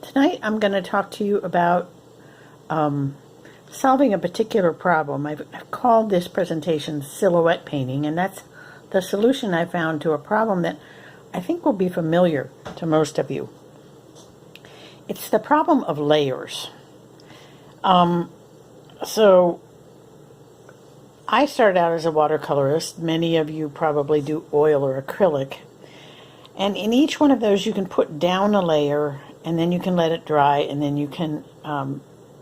Tonight I'm going to talk to you about solving a particular problem. I've called this presentation silhouette painting, and that's the solution I found to a problem that I think will be familiar to most of you. It's the problem of layers. So I started out as a watercolorist. Many of you probably do oil or acrylic. And in each one of those you can put down a layer, and then you can let it dry, and then you can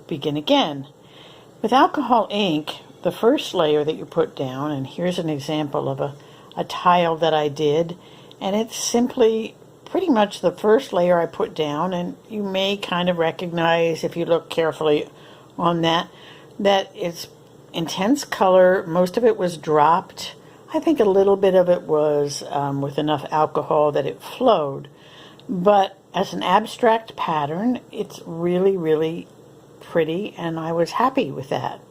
begin again. With alcohol ink, the first layer that you put down, and here's an example of a tile that I did, and it's simply pretty much the first layer I put down, and you may kind of recognize if you look carefully on that it's intense color. Most of it was dropped. I think a little bit of it was with enough alcohol that it flowed. But as an abstract pattern, it's really, really pretty, and I was happy with that.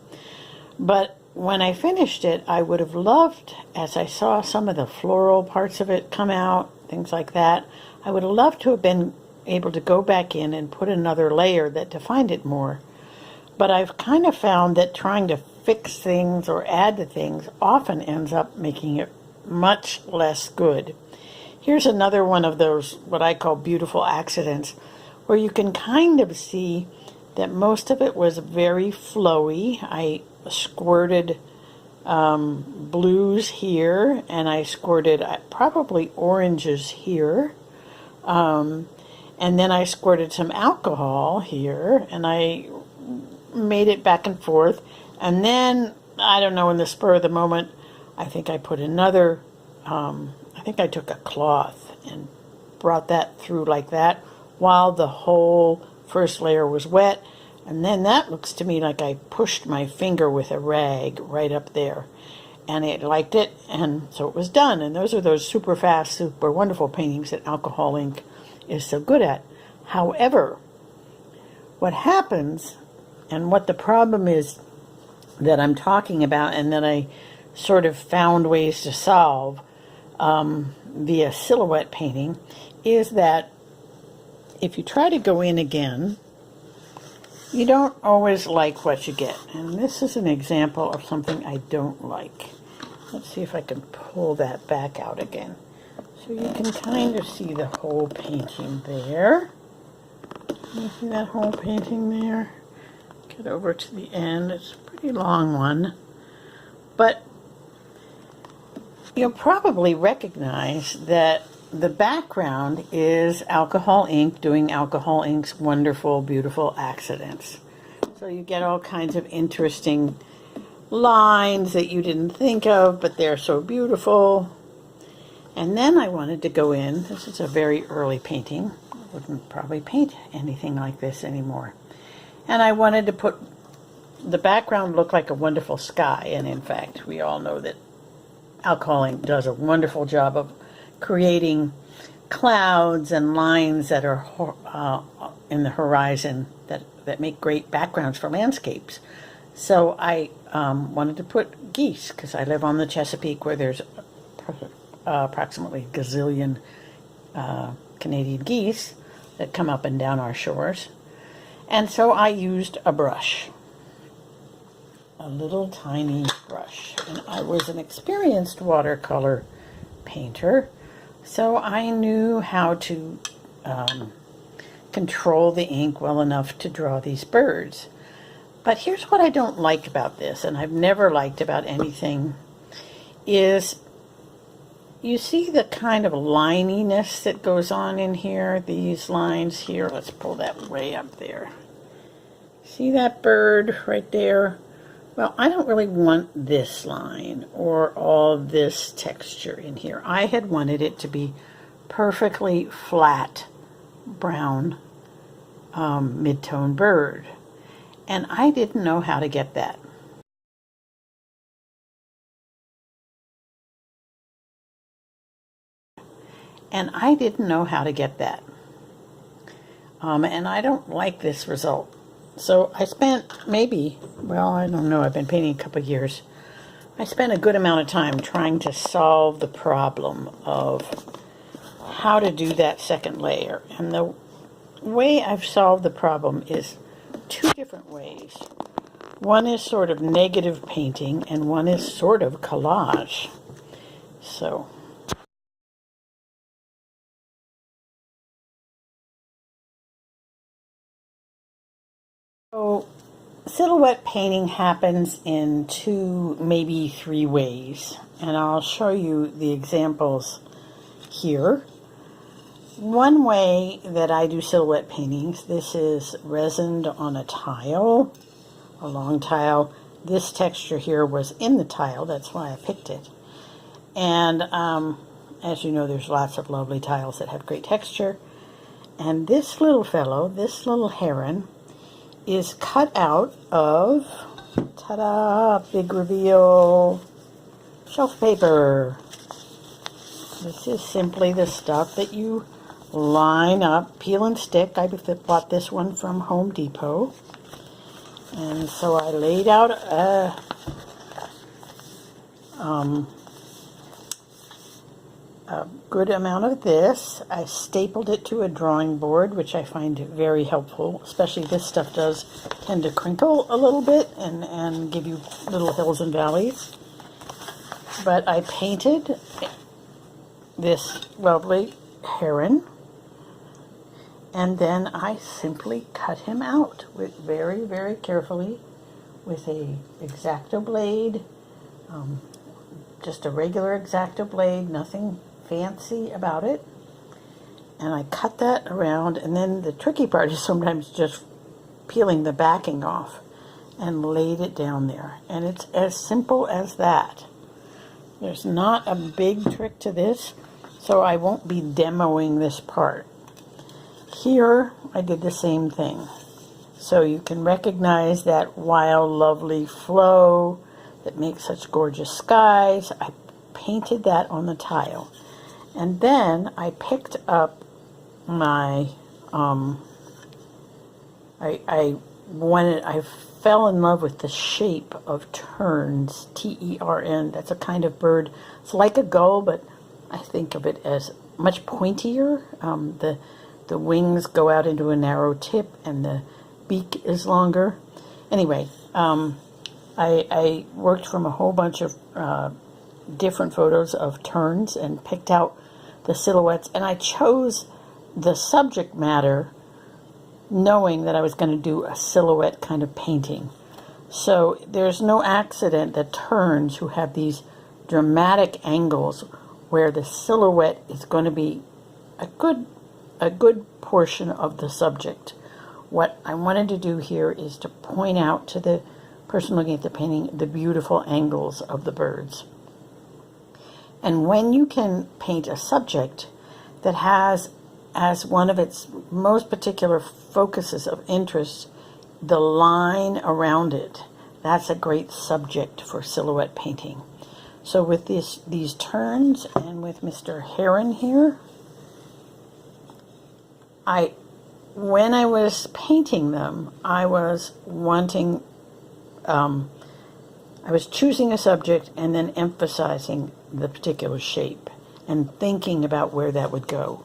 But when I finished it, I would have loved, as I saw some of the floral parts of it come out, things like that, I would have loved to have been able to go back in and put another layer that defined it more. But I've kind of found that trying to fix things or add to things often ends up making it much less good. Here's another one of those, what I call beautiful accidents, where you can kind of see that most of it was very flowy. I squirted blues here, and I squirted probably oranges here. And then I squirted some alcohol here, and I made it back and forth. And then, I don't know, in the spur of the moment, I think I put another, I think I took a cloth and brought that through like that while the whole first layer was wet. And then that looks to me like I pushed my finger with a rag right up there. And it liked it, and so it was done. And those are those super fast, super wonderful paintings that alcohol ink is so good at. However, what happens, and what the problem is that I'm talking about, and that I sort of found ways to solve via silhouette painting, is that if you try to go in again, you don't always like what you get. And this is an example of something I don't like. Let's see if I can pull that back out again. So you can kind of see the whole painting there. Can you see that whole painting there? Get over to the end. It's a pretty long one. But you'll probably recognize that the background is alcohol ink doing alcohol ink's wonderful, beautiful accidents. So you get all kinds of interesting lines that you didn't think of, but they're so beautiful. And then I wanted to go in. This is a very early painting. I wouldn't probably paint anything like this anymore. And I wanted to put the background look like a wonderful sky. And in fact, we all know that alcohol ink does a wonderful job of creating clouds and lines that are in the horizon that make great backgrounds for landscapes. So I wanted to put geese, because I live on the Chesapeake, where there's approximately a gazillion Canadian geese that come up and down our shores. And so I used a brush, a little tiny brush. And I was an experienced watercolor painter, so I knew how to control the ink well enough to draw these birds. But here's what I don't like about this, and I've never liked about anything, is you see the kind of lininess that goes on in here, these lines here. Let's pull that way up there. See that bird right there? Well, I don't really want this line or all this texture in here. I had wanted it to be perfectly flat, brown, mid-tone bird. And I didn't know how to get that. And I didn't know how to get that. And I don't like this result. So I spent maybe, well, I don't know, I've been painting a couple of years. I spent a good amount of time trying to solve the problem of how to do that second layer. And way I've solved the problem is two different ways. One is sort of negative painting, and one is sort of collage. So silhouette painting happens in two, maybe three ways, and I'll show you the examples here. One way that I do silhouette paintings, this is resined on a tile, a long tile. This texture here was in the tile, that's why I picked it. And as you know, there's lots of lovely tiles that have great texture. And this little fellow, this little heron, is cut out of, ta-da, big reveal, shelf paper. This is simply the stuff that you line up, peel and stick. I bought this one from Home Depot. And so I laid out a good amount of this. I stapled it to a drawing board, which I find very helpful, especially this stuff does tend to crinkle a little bit and give you little hills and valleys. But I painted this lovely heron, and then I simply cut him out with very, very carefully with a X-Acto blade, just a regular X-Acto blade, nothing fancy about it. And I cut that around, and then the tricky part is sometimes just peeling the backing off and laid it down there. And it's as simple as that. There's not a big trick to this, so I won't be demoing this part. Here, I did the same thing. So you can recognize that wild, lovely flow that makes such gorgeous skies. I painted that on the tile. And then I picked up my, I fell in love with the shape of terns, T-E-R-N. That's a kind of bird. It's like a gull, but I think of it as much pointier. The wings go out into a narrow tip, and the beak is longer. Anyway, I worked from a whole bunch of different photos of terns and picked out the silhouettes, and I chose the subject matter knowing that I was going to do a silhouette kind of painting. So there's no accident that terns, who have these dramatic angles where the silhouette is going to be a good portion of the subject. What I wanted to do here is to point out to the person looking at the painting the beautiful angles of the birds. And when you can paint a subject that has as one of its most particular focuses of interest the line around it, that's a great subject for silhouette painting. So with these terns and with Mr. Heron here, when I was painting them, I was wanting, I was choosing a subject and then emphasizing the particular shape and thinking about where that would go.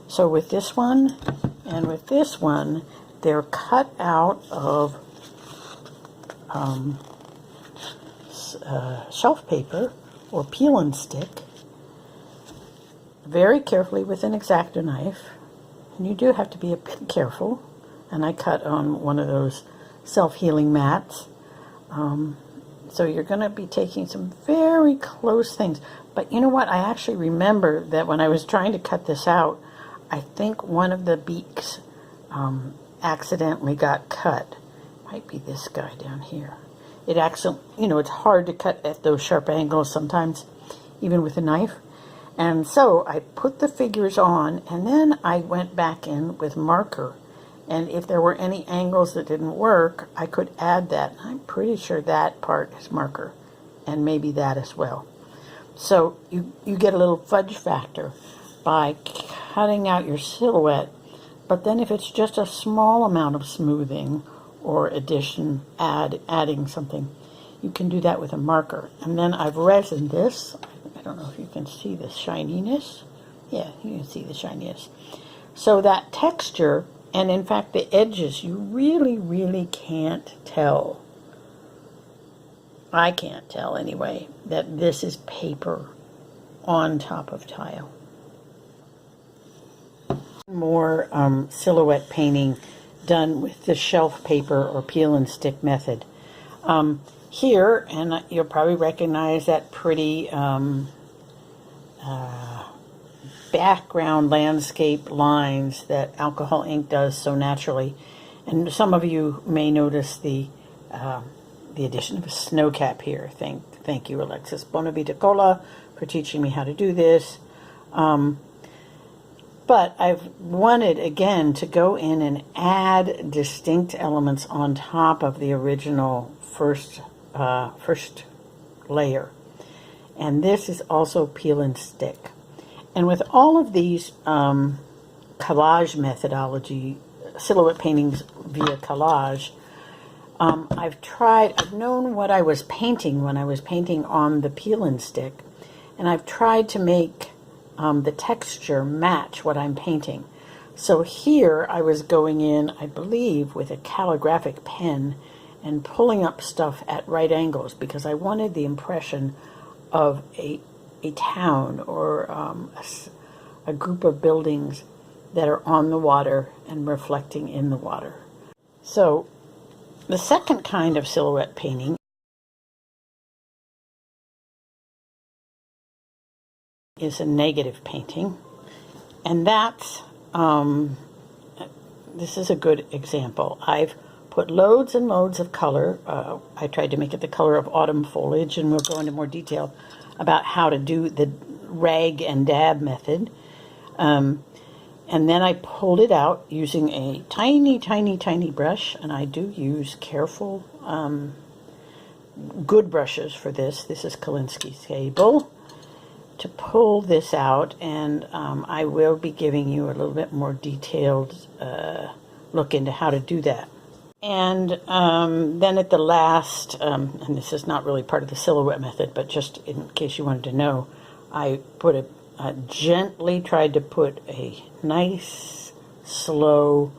So with this one and with this one, they're cut out of shelf paper or peel and stick very carefully with an X-Acto knife. And you do have to be a bit careful. And I cut on one of those self-healing mats. So you're going to be taking some very close things. But you know what? I actually remember that when I was trying to cut this out, I think one of the beaks accidentally got cut. Might be this guy down here. It accidentally, it's hard to cut at those sharp angles sometimes, even with a knife. And so I put the figures on, and then I went back in with marker. And if there were any angles that didn't work, I could add that. I'm pretty sure that part is marker, and maybe that as well. So you get a little fudge factor by cutting out your silhouette. But then if it's just a small amount of smoothing or adding something, you can do that with a marker. And then I've resined this. I don't know if you can see the shininess. Yeah, you can see the shininess. So that texture And in fact, the edges, you really, really can't tell. I can't tell anyway, that this is paper on top of tile. More silhouette painting done with the shelf paper or peel and stick method. Here, and you'll probably recognize that pretty background landscape lines that alcohol ink does so naturally. And some of you may notice the addition of a snow cap here. Thank you, Alexis Bonavita Cola, for teaching me how to do this. But I've wanted, again, to go in and add distinct elements on top of the original first layer. And this is also peel and stick. And with all of these collage methodology, silhouette paintings via collage, I've known what I was painting when I was painting on the peel and stick, and I've tried to make the texture match what I'm painting. So here I was going in, I believe, with a calligraphic pen and pulling up stuff at right angles because I wanted the impression of a town or a group of buildings that are on the water and reflecting in the water. So the second kind of silhouette painting is a negative painting, and that's this is a good example. I've put loads and loads of color. I tried to make it the color of autumn foliage, and we'll go into more detail about how to do the rag and dab method. And then I pulled it out using a tiny, tiny, tiny brush, and I do use careful, good brushes for this. This is Kolinsky Sable. To pull this out, and I will be giving you a little bit more detailed look into how to do that. And then at the last, and this is not really part of the silhouette method, but just in case you wanted to know, I put gently tried to put a nice, slow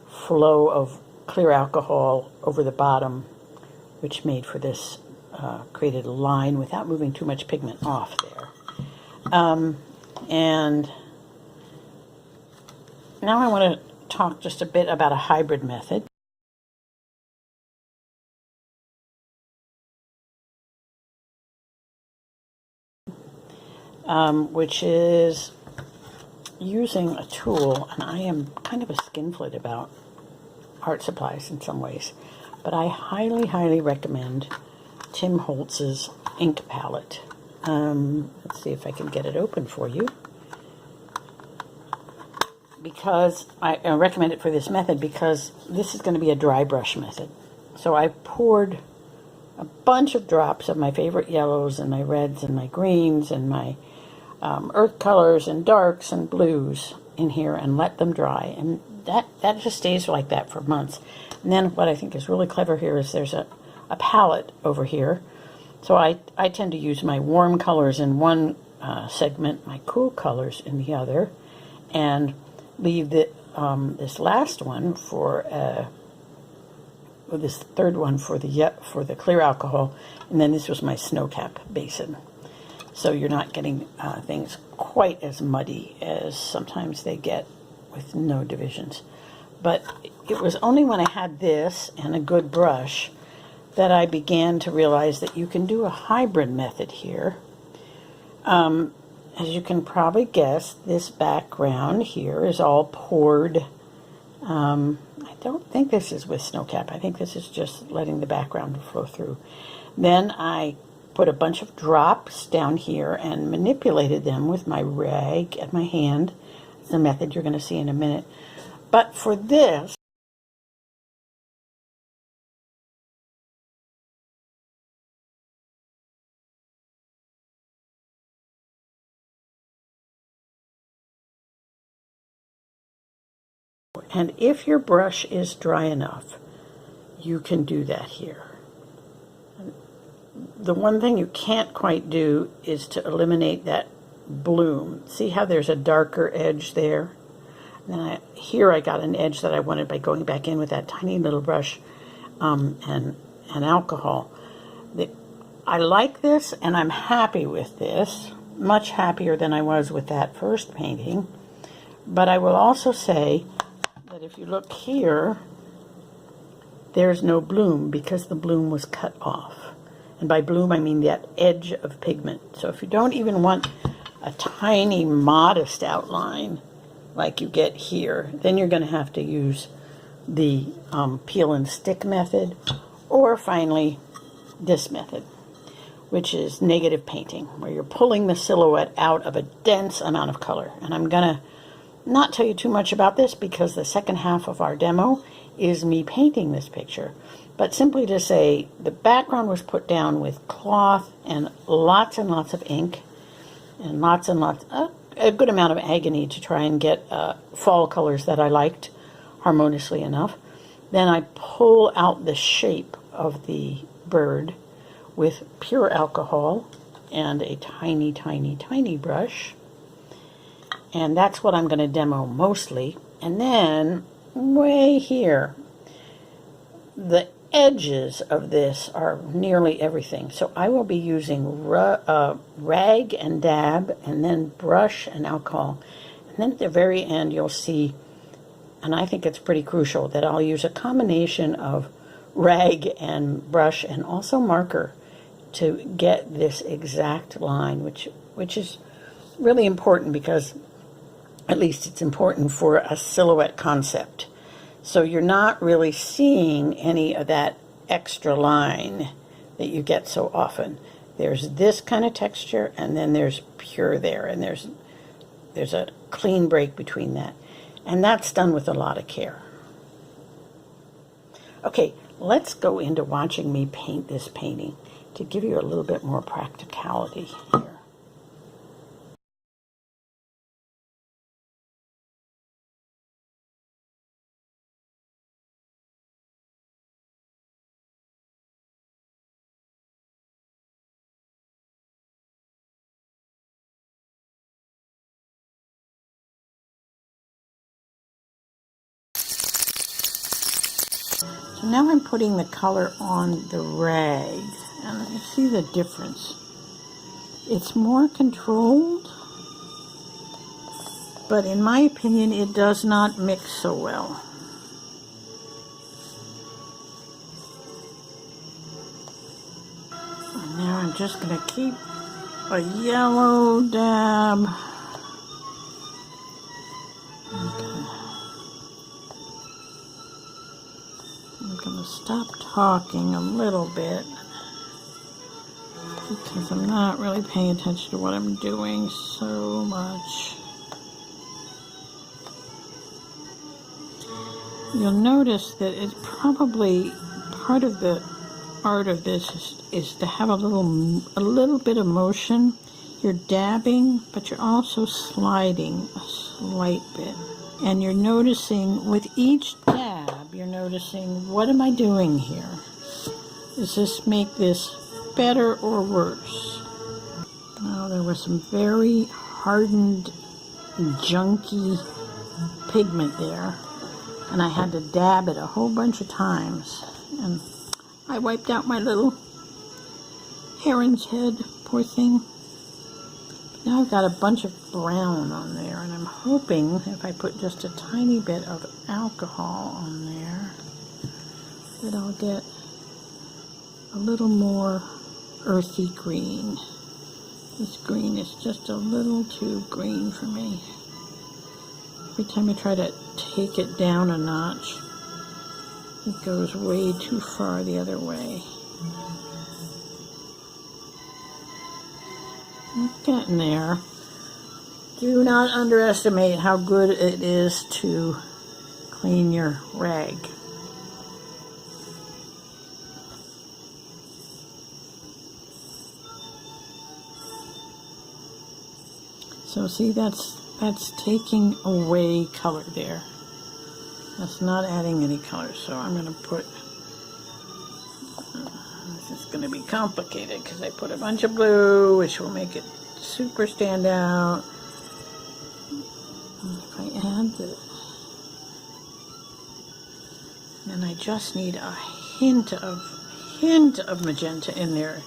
flow of clear alcohol over the bottom, which made for this, created a line without moving too much pigment off there. And now I want to talk just a bit about a hybrid method. Which is using a tool, and I am kind of a skinflint about art supplies in some ways, but I highly, highly recommend Tim Holtz's ink palette. Let's see if I can get it open for you. Because I recommend it for this method because this is going to be a dry brush method. So I poured a bunch of drops of my favorite yellows and my reds and my greens and my earth colors and darks and blues in here and let them dry. And that just stays like that for months. And then what I think is really clever here is there's a palette over here. So I tend to use my warm colors in one segment, my cool colors in the other, and leave this last one for this third one for the clear alcohol, and then this was my snow cap basin. So you're not getting things quite as muddy as sometimes they get with no divisions. But it was only when I had this and a good brush that I began to realize that you can do a hybrid method here. As you can probably guess, this background here is all poured. I don't think this is with snow cap. I think this is just letting the background flow through. Then I put a bunch of drops down here and manipulated them with my rag at my hand. It's a method you're going to see in a minute. But for this, and if your brush is dry enough, you can do that here. The one thing you can't quite do is to eliminate that bloom. See how there's a darker edge there? Then here I got an edge that I wanted by going back in with that tiny little brush and alcohol. I like this, and I'm happy with this, much happier than I was with that first painting. But I will also say that if you look here, there's no bloom because the bloom was cut off. And by bloom, I mean that edge of pigment. So if you don't even want a tiny, modest outline like you get here, then you're going to have to use the peel and stick method, or finally this method, which is negative painting, where you're pulling the silhouette out of a dense amount of color. And I'm going to not tell you too much about this because the second half of our demo is me painting this picture. But simply to say, the background was put down with cloth and lots of ink and lots, a good amount of agony to try and get fall colors that I liked harmoniously enough. Then I pull out the shape of the bird with pure alcohol and a tiny brush. And that's what I'm going to demo mostly. And then way here, the edges of this are nearly everything. So I will be using rag and dab, and then brush and alcohol. And then at the very end, you'll see, and I think it's pretty crucial, that I'll use a combination of rag and brush and also marker to get this exact line, which is really important because at least it's important for a silhouette concept. So you're not really seeing any of that extra line that you get so often. There's this kind of texture, and then there's pure there, and there's a clean break between that. And that's done with a lot of care. Okay, let's go into watching me paint this painting to give you a little bit more practicality here. So now I'm putting the color on the rag, and you see the difference. It's more controlled, but in my opinion, it does not mix so well. And now I'm just going to keep a yellow dab. I'm going to stop talking a little bit because I'm not really paying attention to what I'm doing so much. You'll notice that it's probably part of the art of this is to have a little bit of motion. You're dabbing, but you're also sliding a slight bit. And you're noticing with each dab, you're noticing, what am I doing here? Does this make this better or worse? Now, there was some very hardened, junky pigment there, and I had to dab it a whole bunch of times. And I wiped out my little heron's head, poor thing. Now I've got a bunch of brown on there, and I'm hoping if I put just a tiny bit of alcohol on there, that I'll get a little more earthy green. This green is just a little too green for me. Every time I try to take it down a notch, it goes way too far the other way. It's getting there. Do not underestimate how good it is to clean your rag. So see, that's taking away color there. That's not adding any color. So I'm going to put, this is going to be complicated because I put a bunch of blue, which will make it super stand out. And if I add the And I just need a hint of magenta in there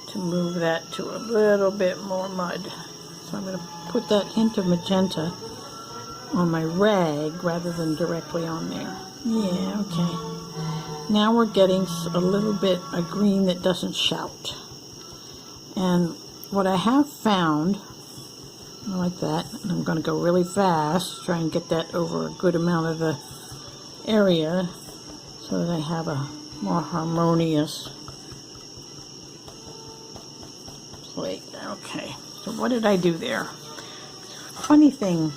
to move that to a little bit more mud. So I'm going to put that hint of magenta on my rag rather than directly on there. Yeah, okay. Now we're getting a little bit of green that doesn't shout. And what I have found, like that, and I'm going to go really fast, try and get that over a good amount of the area so that I have a more harmonious plate. Okay, so what did I do there? Funny thing,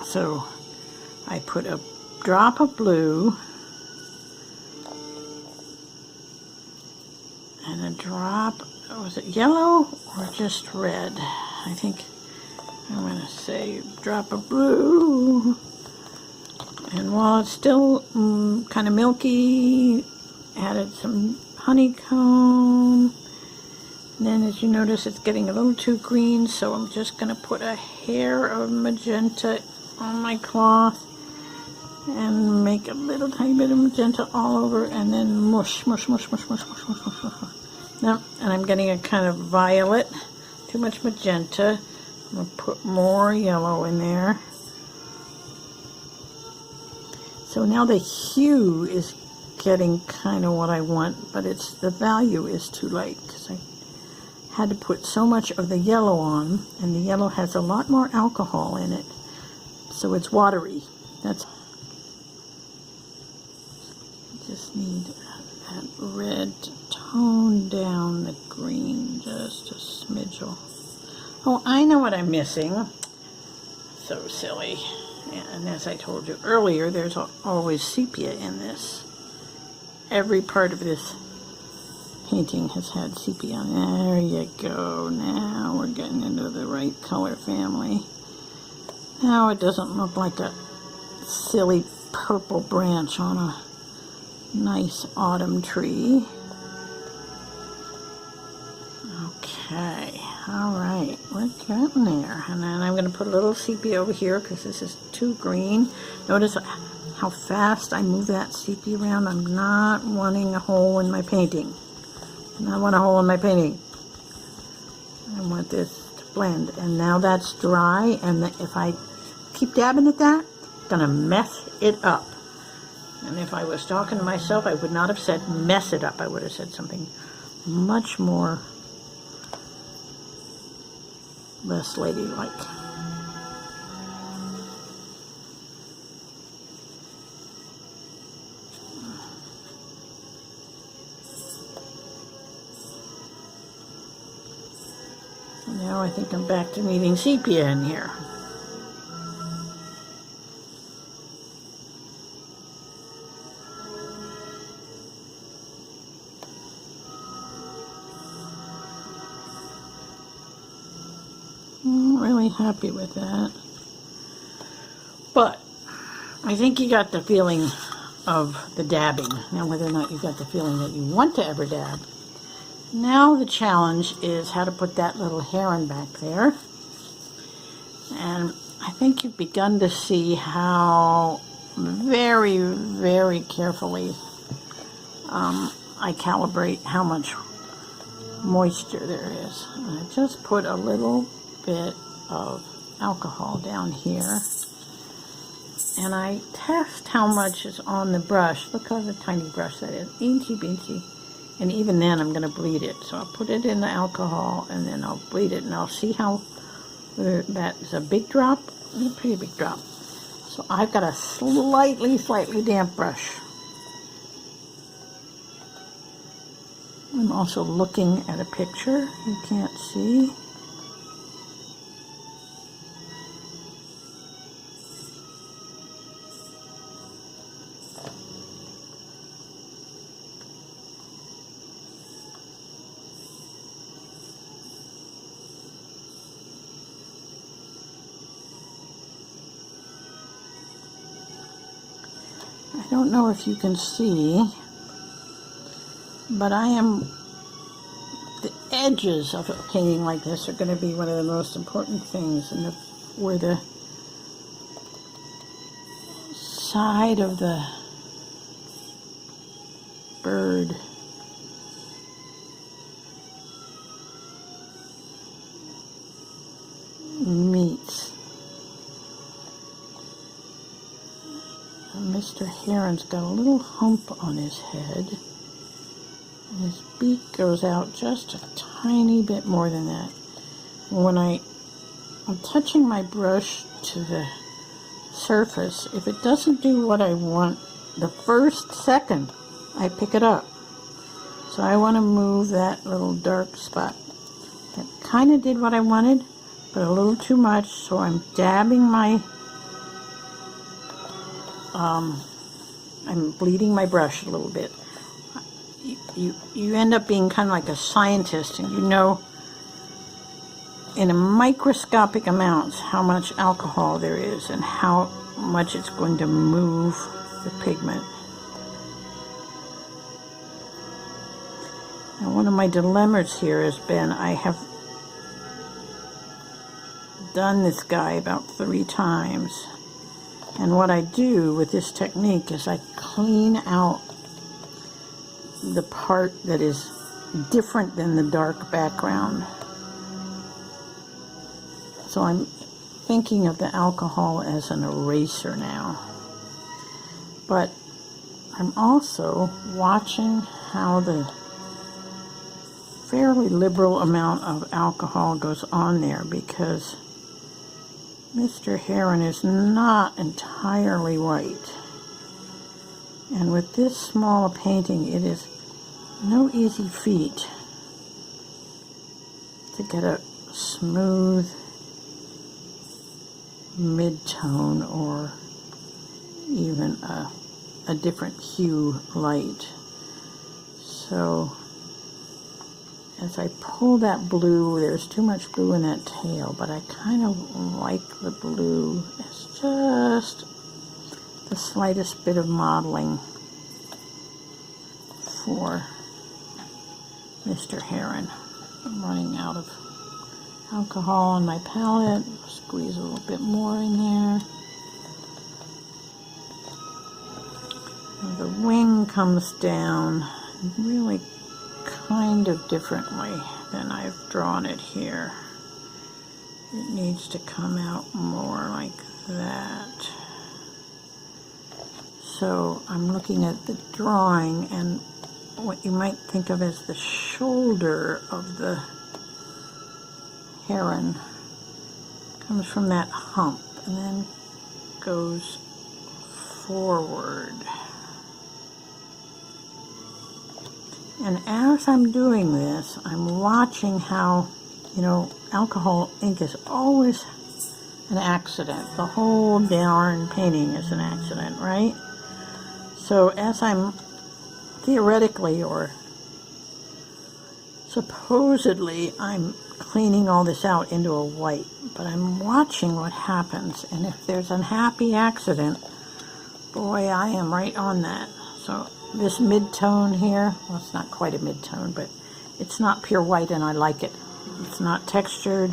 so I put a drop of blue and a drop, was it yellow or just red? I think I'm going to say drop of blue. And while it's still kind of milky, added some honeycomb. And then as you notice, it's getting a little too green, so I'm just going to put a hair of magenta on my cloth and make a little tiny bit of magenta all over, and then mush, mush, mush, mush, mush, mush, mush, mush, mush. Now, and I'm getting a kind of violet, too much magenta. I'm going to put more yellow in there. So now the hue is getting kind of what I want, but the value is too light because I had to put so much of the yellow on, and the yellow has a lot more alcohol in it, so it's watery. That's just need that red to tone down the green just a smidge. Oh, I know what I'm missing. So silly. And as I told you earlier, there's always sepia in this. Every part of this painting has had sepia. There you go. Now we're getting into the right color family. Now it doesn't look like a silly purple branch on a nice autumn tree. Okay, all right, we're getting there. And then I'm going to put a little sepia over here because this is too green. Notice how fast I move that sepia around. I'm not wanting a hole in my painting. I want a hole in my painting. I want this to blend. And now that's dry, and if I keep dabbing at that, it's going to mess it up. And if I was talking to myself, I would not have said mess it up. I would have said something much more less ladylike. Now I think I'm back to needing sepia in here. I'm not really happy with that. But I think you got the feeling of the dabbing. Now whether or not you got the feeling that you want to ever dab. Now the challenge is how to put that little heron back there. And I think you've begun to see how very, very carefully I calibrate how much moisture there is. I just put a little bit of alcohol down here. And I test how much is on the brush. Look how the tiny brush that is. Eensy beensy. And even then I'm going to bleed it. So I'll put it in the alcohol and then I'll bleed it. And I'll see how that's a big drop. A pretty big drop. So I've got a slightly damp brush. I'm also looking at a picture you can't see. I don't know if you can see, but the edges of a painting like this are going to be one of the most important things, and where the side of the bird. Meets. And Mr. Heron's got a little hump on his head. And his beak goes out just a tiny bit more than that. When I'm touching my brush to the surface, if it doesn't do what I want the first second, I pick it up. So I want to move that little dark spot. That kind of did what I wanted, but a little too much, so I'm dabbing my, I'm bleeding my brush a little bit. You end up being kind of like a scientist, and you know in a microscopic amounts how much alcohol there is and how much it's going to move the pigment. Now, one of my dilemmas here has been I have done this guy about 3 times, and what I do with this technique is I clean out the part that is different than the dark background. So I'm thinking of the alcohol as an eraser now, but I'm also watching how the fairly liberal amount of alcohol goes on there, because Mr. Heron is not entirely white. And with this small a painting, it is no easy feat to get a smooth mid-tone or even a different hue light. So as I pull that blue, there's too much blue in that tail, but I kind of like the blue as just the slightest bit of modeling for Mr. Heron. I'm running out of alcohol on my palette. Squeeze a little bit more in there. And the wing comes down really kind of differently than I've drawn it here. It needs to come out more like that. So I'm looking at the drawing, and what you might think of as the shoulder of the heron comes from that hump and then goes forward. And as I'm doing this, I'm watching how, you know, alcohol ink is always an accident. The whole darn painting is an accident, right? So as I'm theoretically or supposedly I'm cleaning all this out into a white, but I'm watching what happens, and if there's an happy accident, boy, I am right on that. So this mid-tone here, well, it's not quite a mid-tone, but it's not pure white, and I like it. It's not textured.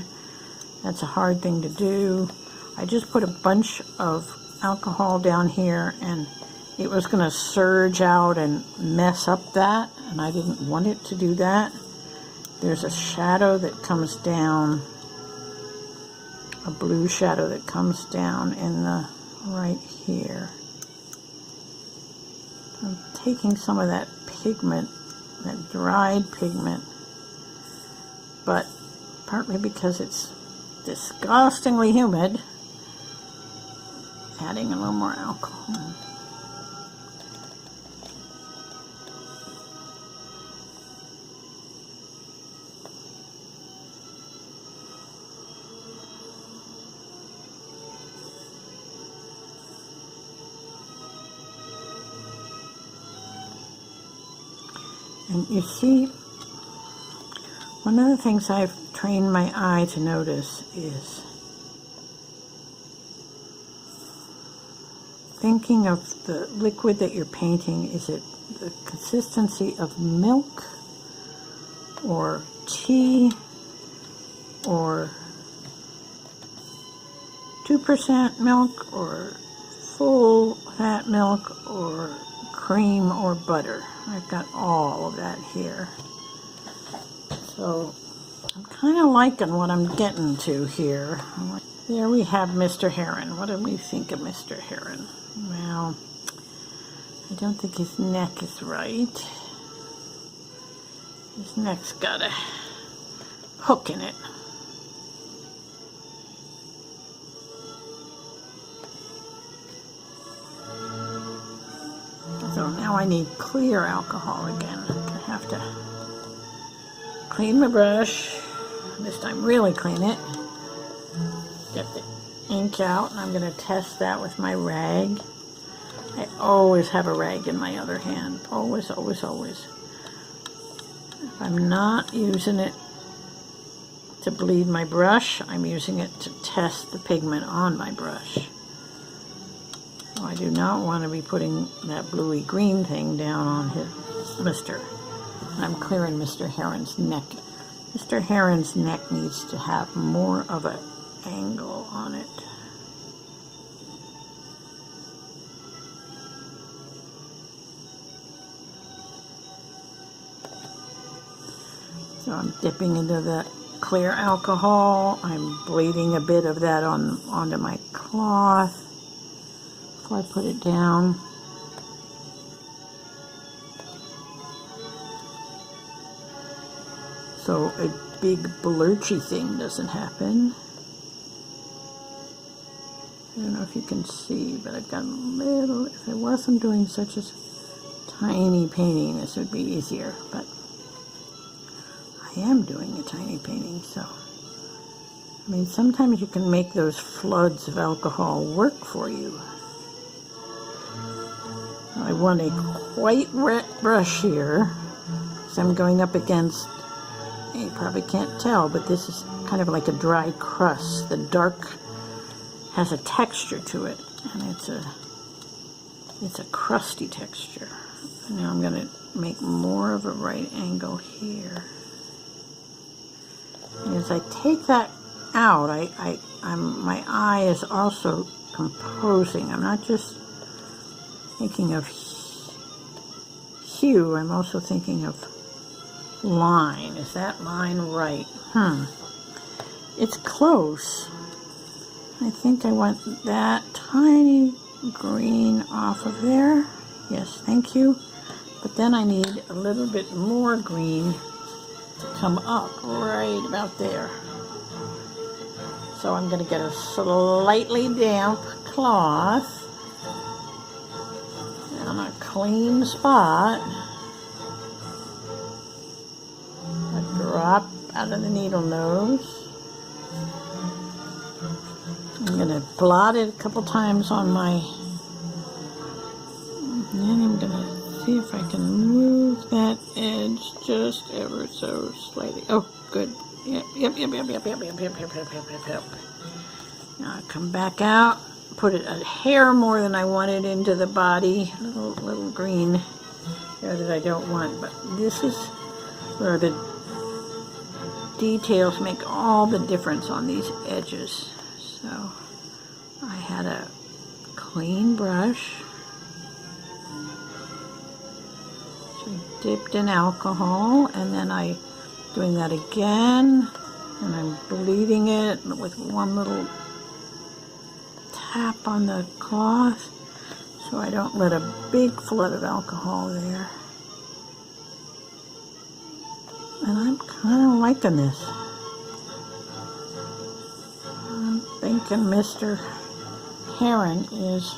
That's a hard thing to do. I just put a bunch of alcohol down here, and it was going to surge out and mess up that, and I didn't want it to do that. There's a shadow that comes down, a blue shadow that comes down in the right here. I'm taking some of that pigment, that dried pigment, but partly because it's disgustingly humid, adding a little more alcohol. And you see, one of the things I've trained my eye to notice is thinking of the liquid that you're painting. Is it the consistency of milk or tea or 2% milk or full fat milk or cream or butter. I've got all of that here. So I'm kind of liking what I'm getting to here. There we have Mr. Heron. What do we think of Mr. Heron? Well, I don't think his neck is right. His neck's got a hook in it. So now I need clear alcohol again. I have to clean my brush. This time really clean it. Get the ink out, and I'm going to test that with my rag. I always have a rag in my other hand. Always, always, always. If I'm not using it to bleed my brush, I'm using it to test the pigment on my brush. So I do not want to be putting that bluey green thing down on I'm clearing Mr. Heron's neck. Mr. Heron's neck needs to have more of an angle on it. So I'm dipping into the clear alcohol. I'm bleeding a bit of that onto my cloth before I put it down. So a big blurchy thing doesn't happen. I don't know if you can see, but I've got a little, if I wasn't doing such a tiny painting, this would be easier, but I am doing a tiny painting, so. I mean, sometimes you can make those floods of alcohol work for you. I want a quite wet brush here, so I'm going up against, you probably can't tell, but this is kind of like a dry crust. The dark has a texture to it, and it's a crusty texture. And now I'm going to make more of a right angle here. And as I take that out, my eye is also composing. I'm not just thinking of hue, I'm also thinking of line. Is that line right? It's close. I think I want that tiny green off of there. Yes, thank you. But then I need a little bit more green to come up right about there. So I'm going to get a slightly damp cloth on a clean spot. A drop out of the needle nose. I'm going to blot it a couple times on my, and then I'm going to see if I can move that edge just ever so slightly. Oh, good. Yep. Now I come back out, put it a hair more than I wanted into the body, little green there that I don't want, but this is where the details make all the difference on these edges. So I had a clean brush, so I dipped in alcohol, and then I doing that again, and I'm bleeding it with one little tap on the cloth so I don't let a big flood of alcohol there. And I'm kind of liking this. I'm thinking Mr. Heron is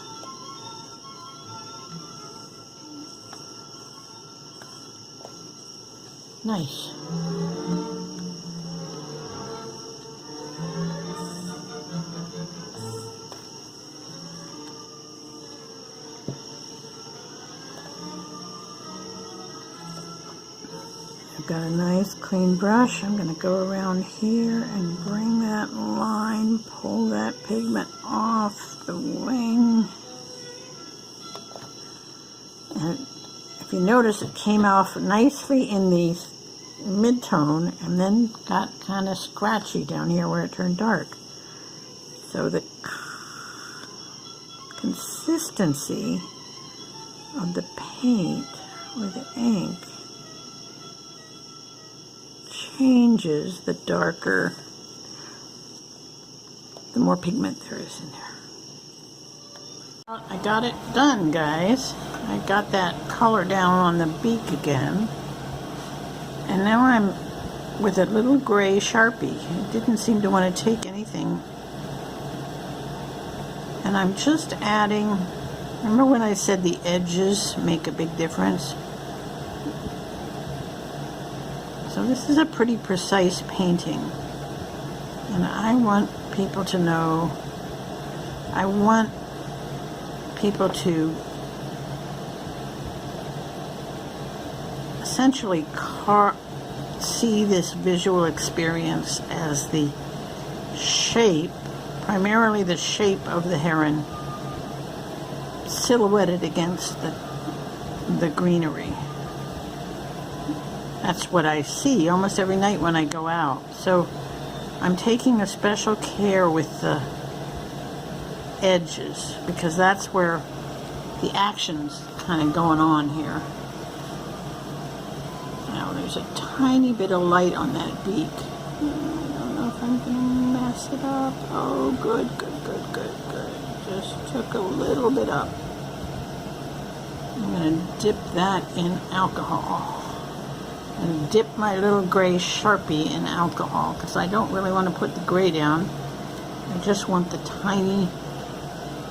nice. I've got a nice clean brush. I'm going to go around here and bring that line, pull that pigment off the wing. And if you notice, it came off nicely in the mid-tone and then got kind of scratchy down here where it turned dark. So the consistency of the paint or the ink changes the darker, the more pigment there is in there. I got it done, guys. I got that color down on the beak again. And now I'm with a little gray Sharpie. It didn't seem to want to take anything. And I'm just adding, remember when I said the edges make a big difference? So this is a pretty precise painting. And I want people to know, I want people to essentially see this visual experience as the shape, primarily the shape of the heron silhouetted against the greenery. That's what I see almost every night when I go out. So I'm taking a special care with the edges because that's where the action's kind of going on here. Now there's a tiny bit of light on that beak. I don't know if I'm gonna mess it up. Oh, good. Just took a little bit up. I'm gonna dip that in alcohol. And dip my little gray Sharpie in alcohol because I don't really want to put the gray down. I just want the tiny,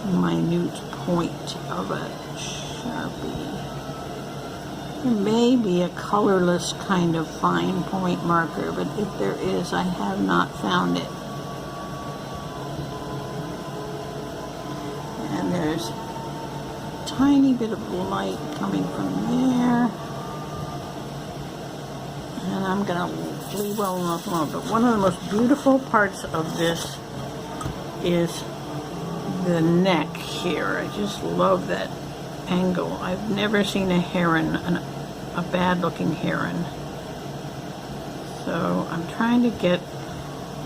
minute point of a Sharpie. There may be a colorless kind of fine point marker, but if there is, I have not found it. And there's a tiny bit of light coming from there. And I'm going to leave well enough alone. But one of the most beautiful parts of this is the neck here. I just love that angle. I've never seen a heron, a bad looking heron. So I'm trying to get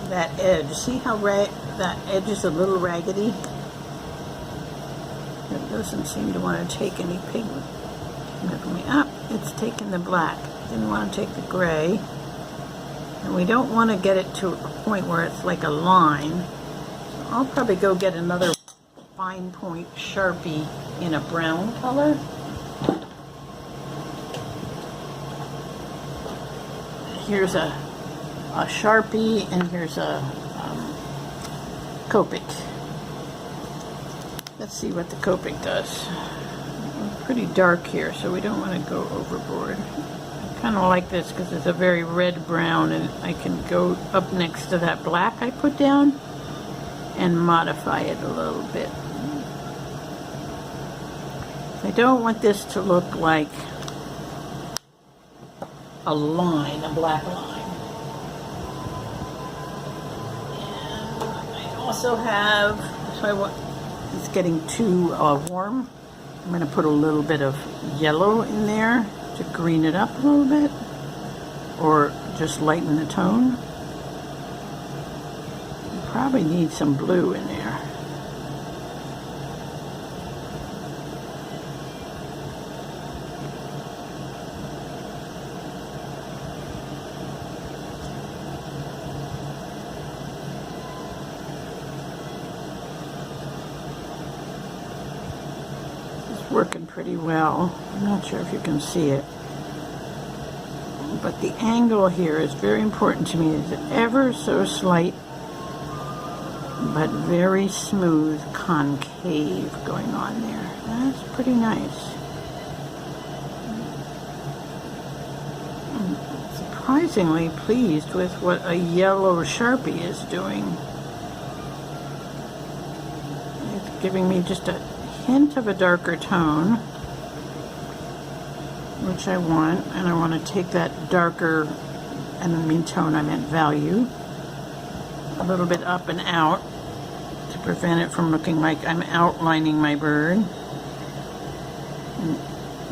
that edge. See how that edge is a little raggedy? It doesn't seem to want to take any pigment from me. Ah, it's taking the black. Didn't want to take the gray. And we don't want to get it to a point where it's like a line. So I'll probably go get another fine point Sharpie in a brown color. Here's a Sharpie and here's a Copic. Let's see what the Copic does. It's pretty dark here, so we don't want to go overboard. I kind of like this because it's a very red brown, and I can go up next to that black I put down and modify it a little bit. I don't want this to look like a line, a black line. And I also have, it's getting too warm. I'm going to put a little bit of yellow in there to green it up a little bit, or just lighten the tone. You probably need some blue in there. Working pretty well. I'm not sure if you can see it, but the angle here is very important to me. It's ever so slight but very smooth concave going on there. That's pretty nice. I'm surprisingly pleased with what a yellow Sharpie is doing. It's giving me just a hint of a darker tone, which I want, and I want to take that darker, and I mean tone, I meant value, a little bit up and out to prevent it from looking like I'm outlining my bird. And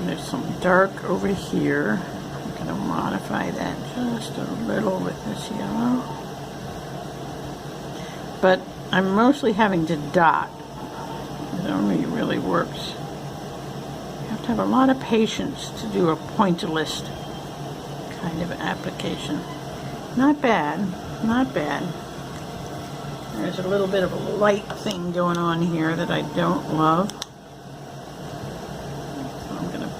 there's some dark over here. I'm going to modify that just a little with this yellow, but I'm mostly having to dot. only really works. You have to have a lot of patience to do a pointillist kind of application. Not bad, not bad. There's a little bit of a light thing going on here that I don't love. So I'm going to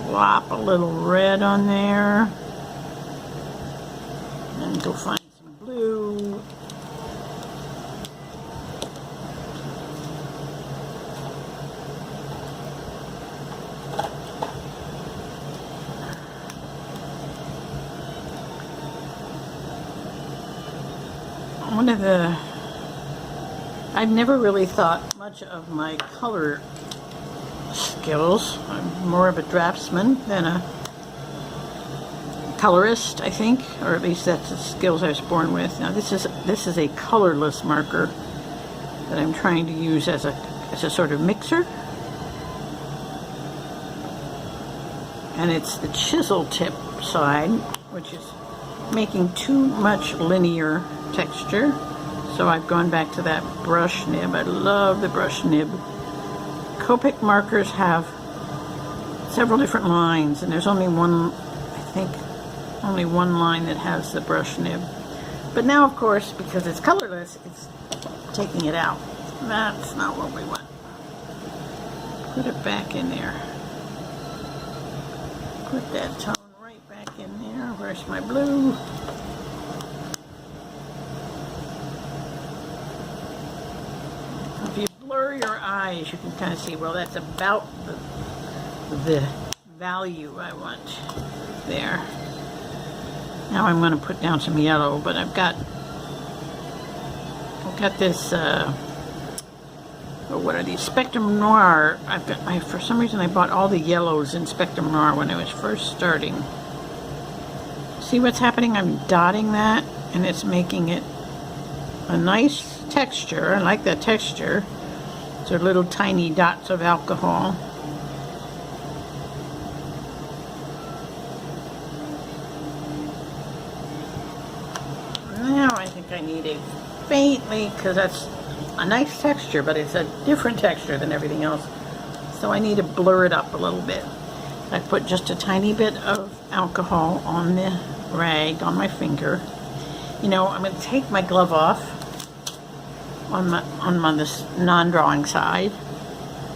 swap a little red on there. And go find some blue. I've never really thought much of my color skills. I'm more of a draftsman than a colorist, I think, or at least that's the skills I was born with. Now this is a colorless marker that I'm trying to use as a sort of mixer. And it's the chisel tip side, which is making too much linear texture. So I've gone back to that brush nib. I love the brush nib. Copic markers have several different lines, and there's only one, I think, only one line that has the brush nib. But now, of course, because it's colorless, it's taking it out. That's not what we want. Put it back in there. Put that tone right back in there. Where's my blue? If you blur your eyes, you can kind of see, well, that's about the value I want there. Now I'm going to put down some yellow, but I've got this, what are these? Spectrum Noir. for some reason I bought all the yellows in Spectrum Noir when I was first starting. See what's happening? I'm dotting that, and it's making it a nice texture. I like that texture. They're little tiny dots of alcohol. Now I think I need a faintly, because that's a nice texture, but it's a different texture than everything else. So I need to blur it up a little bit. I put just a tiny bit of alcohol on the rag on my finger. You know, I'm going to take my glove off on this non-drawing side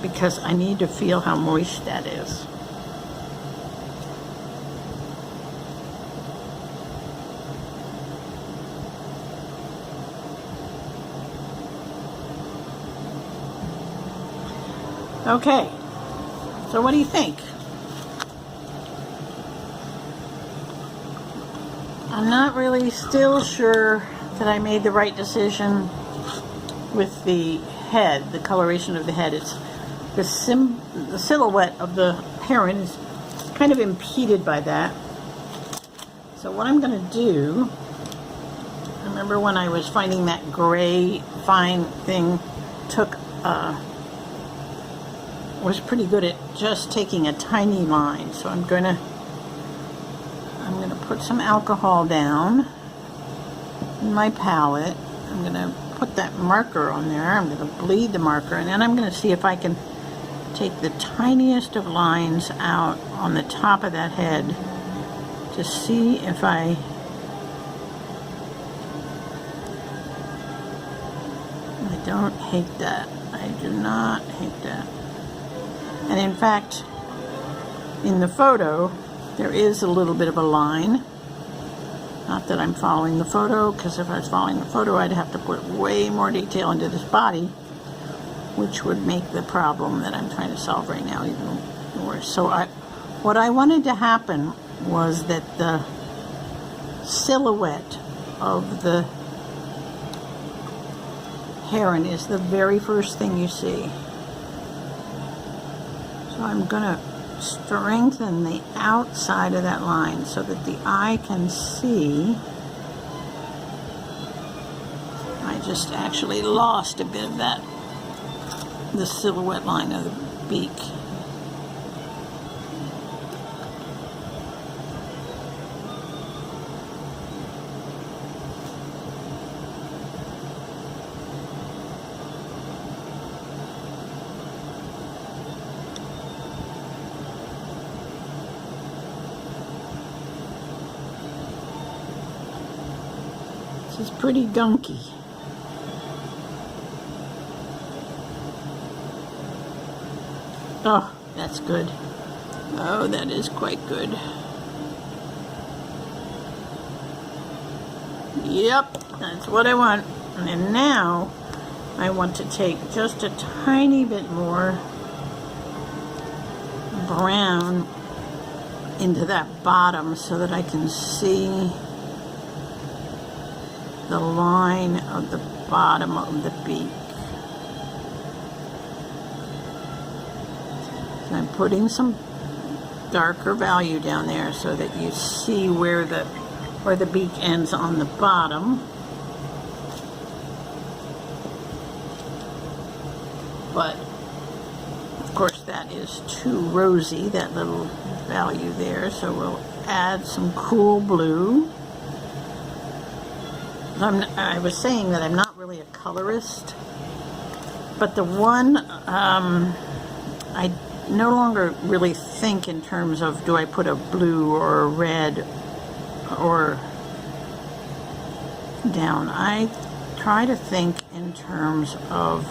because I need to feel how moist that is. Okay, so what do you think? I'm not really still sure that I made the right decision with the head, the coloration of the head. It's the silhouette of the heron is kind of impeded by that. So what I'm going to do, remember when I was finding that gray fine thing, was pretty good at just taking a tiny line. So I'm gonna put some alcohol down in my palette. I'm gonna put that marker on there. I'm gonna bleed the marker, and then I'm gonna see if I can take the tiniest of lines out on the top of that head to see if I don't hate that. I do not hate that. And in fact, in the photo, there is a little bit of a line. Not that I'm following the photo, because if I was following the photo, I'd have to put way more detail into this body, which would make the problem that I'm trying to solve right now even worse. So what I wanted to happen was that the silhouette of the heron is the very first thing you see. So I'm going to strengthen the outside of that line so that the eye can see. I just actually lost a bit of that, the silhouette line of the beak. This is pretty gunky. Oh, that's good. Oh, that is quite good. Yep, that's what I want. And now I want to take just a tiny bit more brown into that bottom so that I can see the line of the bottom of the beak. So I'm putting some darker value down there so that you see where the beak ends on the bottom. But of course that is too rosy, that little value there, so we'll add some cool blue. I was saying that I'm not really a colorist, but the one I no longer really think in terms of do I put a blue or a red or down. I try to think in terms of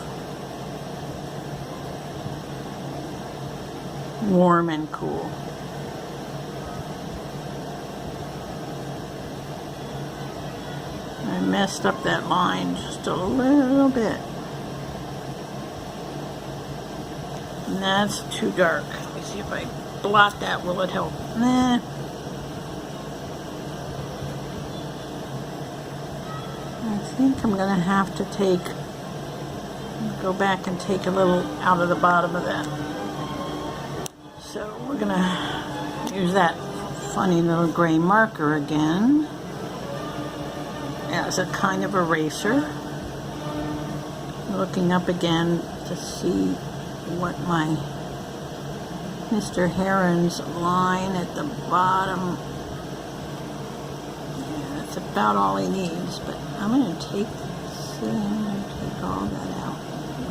warm and cool. I messed up that line just a little bit. And that's too dark. Let me see if I blot that, will it help? Nah. I think I'm gonna have to go back and take a little out of the bottom of that. So we're gonna use that funny little gray marker again as a kind of eraser. Looking up again to see what my Mr. Heron's line at the bottom. Yeah, that's about all he needs, but I'm going to take all that out.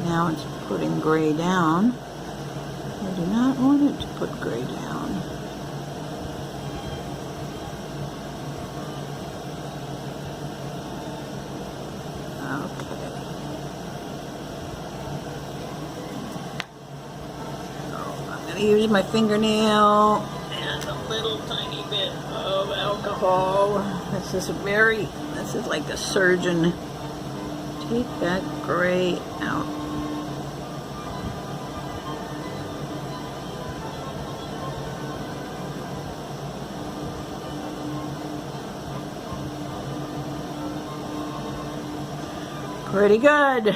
Now it's putting gray down. I do not want it to put gray down. Okay. So I'm going to use my fingernail and a little tiny bit of alcohol. This is like a surgeon. Take that gray out. Pretty good.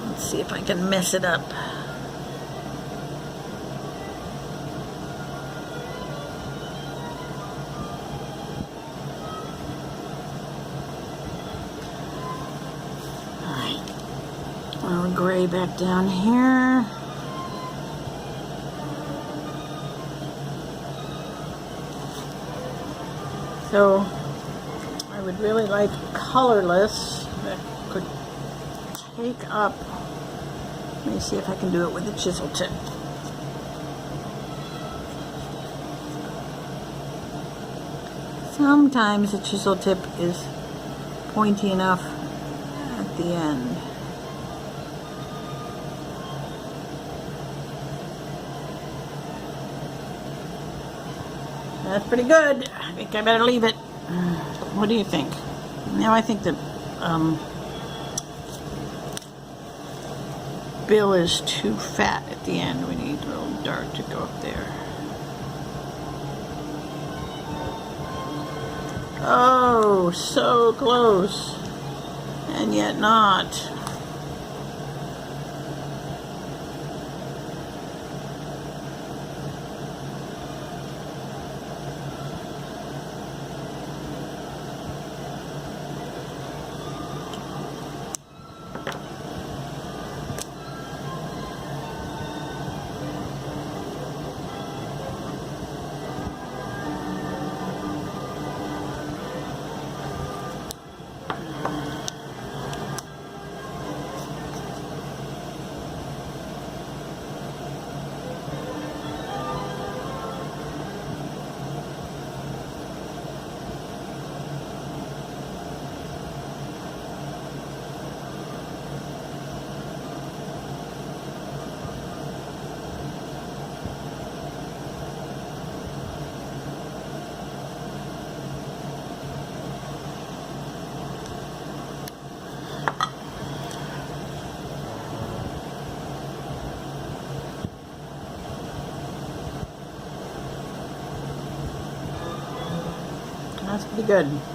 Let's see if I can mess it up. Alright. Our gray back down here. So I would really like colorless that could take up. Let me see if I can do it with a chisel tip. Sometimes the chisel tip is pointy enough at the end. That's pretty good. I think I better leave it. What do you think? Now I think the bill is too fat at the end. We need a little dark to go up there. Oh, so close. And yet not. That's pretty good.